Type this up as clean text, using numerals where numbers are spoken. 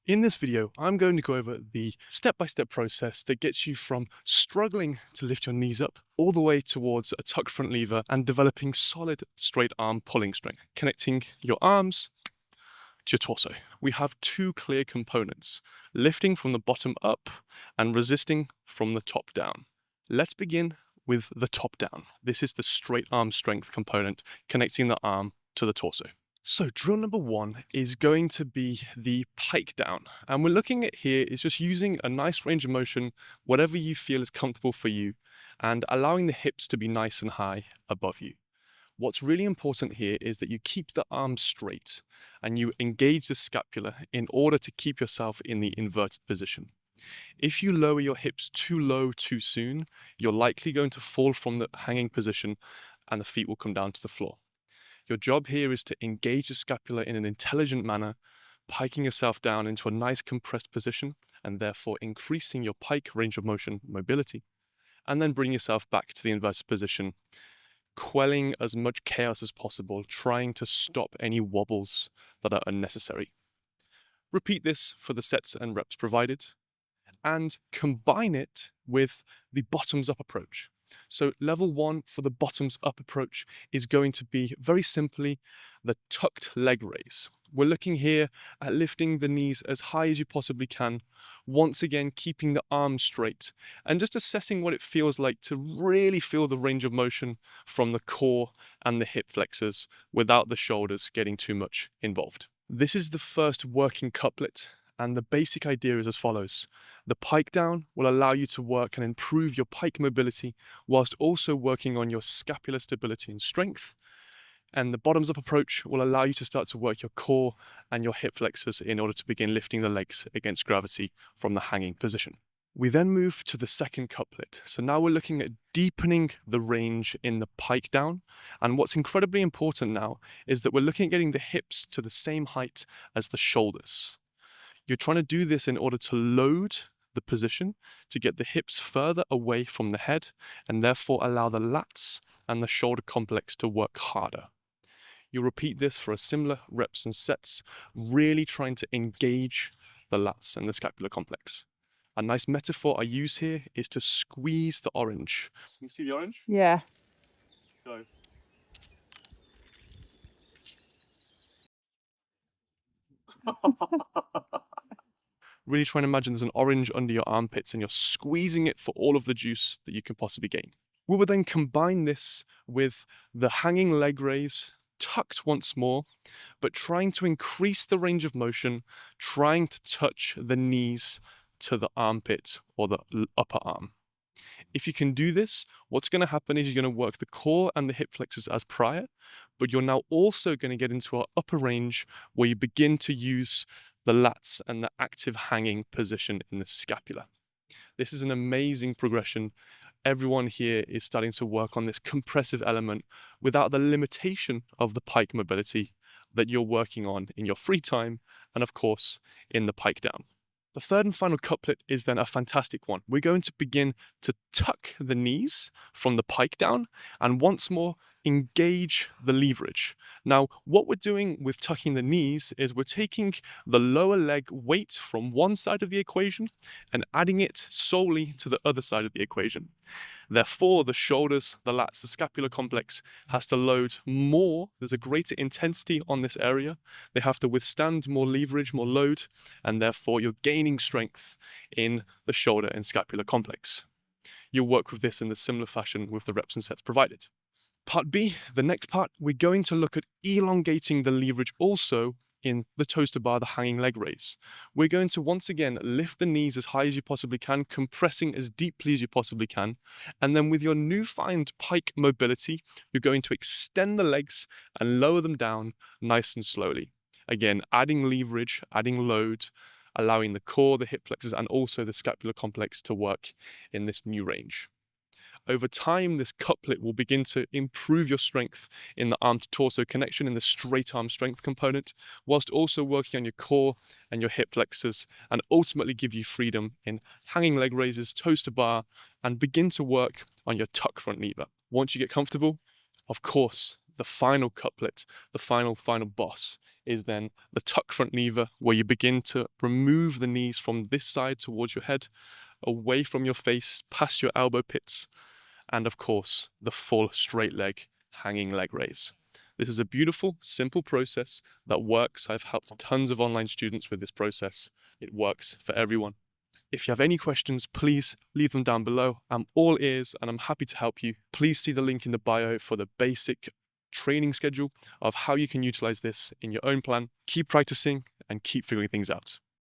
In this video, I'm going to go over the step-by-step process that gets you from struggling to lift your knees up all the way towards a tuck front lever and developing solid straight arm pulling strength, connecting your arms to your torso. We have two clear components, lifting from the bottom up and resisting from the top down. Let's begin with the top down. This is the straight arm strength component, connecting the arm to the torso. So drill number one is going to be the pike down. And we're looking at here is just using a nice range of motion, whatever you feel is comfortable for you, and allowing the hips to be nice and high above you. What's really important here is that you keep the arms straight and you engage the scapula in order to keep yourself in the inverted position. If you lower your hips too low too soon, you're likely going to fall from the hanging position and the feet will come down to the floor. Your job here is to engage the scapula in an intelligent manner, piking yourself down into a nice compressed position and therefore increasing your pike range of motion mobility, and then bring yourself back to the inverted position, quelling as much chaos as possible, trying to stop any wobbles that are unnecessary. Repeat this for the sets and reps provided, and combine it with the bottoms up approach. So level one for the bottoms up approach is going to be very simply the tucked leg raise. We're looking here at lifting the knees as high as you possibly can, once again keeping the arms straight and just assessing what it feels like to really feel the range of motion from the core and the hip flexors without the shoulders getting too much involved. This is the first working couplet. And the basic idea is as follows. The pike down will allow you to work and improve your pike mobility whilst also working on your scapular stability and strength. And the bottoms up approach will allow you to start to work your core and your hip flexors in order to begin lifting the legs against gravity from the hanging position. We then move to the second couplet. So now we're looking at deepening the range in the pike down. And what's incredibly important now is that we're looking at getting the hips to the same height as the shoulders. You're trying to do this in order to load the position to get the hips further away from the head and therefore allow the lats and the shoulder complex to work harder. You repeat this for a similar reps and sets, really trying to engage the lats and the scapular complex. A nice metaphor I use here is to squeeze the orange. Can you see the orange? Yeah. Go. Really trying to imagine there's an orange under your armpits and you're squeezing it for all of the juice that you can possibly gain. We will then combine this with the hanging leg raise, tucked once more, but trying to increase the range of motion, trying to touch the knees to the armpit or the upper arm. If you can do this, what's going to happen is you're going to work the core and the hip flexors as prior, but you're now also going to get into our upper range where you begin to use the lats and the active hanging position in the scapula. This is an amazing progression. Everyone here is starting to work on this compressive element without the limitation of the pike mobility that you're working on in your free time and of course in the pike down. The third and final couplet is then a fantastic one. We're going to begin to tuck the knees from the pike down and once more engage the leverage. Now, what we're doing with tucking the knees is we're taking the lower leg weight from one side of the equation and adding it solely to the other side of the equation. Therefore, the shoulders, the lats, the scapular complex has to load more. There's a greater intensity on this area. They have to withstand more leverage, more load, and therefore you're gaining strength in the shoulder and scapular complex. You'll work with this in the similar fashion with the reps and sets provided. Part B, the next part, we're going to look at elongating the leverage also in the toes to bar, the hanging leg raise. We're going to once again lift the knees as high as you possibly can, compressing as deeply as you possibly can. And then with your newfound pike mobility, you're going to extend the legs and lower them down nice and slowly. Again, adding leverage, adding load, allowing the core, the hip flexors, and also the scapular complex to work in this new range. Over time, this couplet will begin to improve your strength in the arm to torso connection in the straight arm strength component, whilst also working on your core and your hip flexors, and ultimately give you freedom in hanging leg raises, toes to bar, and begin to work on your tuck front lever. Once you get comfortable, of course, the final couplet, the final boss, is then the tuck front lever, where you begin to remove the knees from this side towards your head, away from your face, past your elbow pits, and of course, the full straight leg, hanging leg raise. This is a beautiful, simple process that works. I've helped tons of online students with this process. It works for everyone. If you have any questions, please leave them down below. I'm all ears and I'm happy to help you. Please see the link in the bio for the basic training schedule of how you can utilize this in your own plan. Keep practicing and keep figuring things out.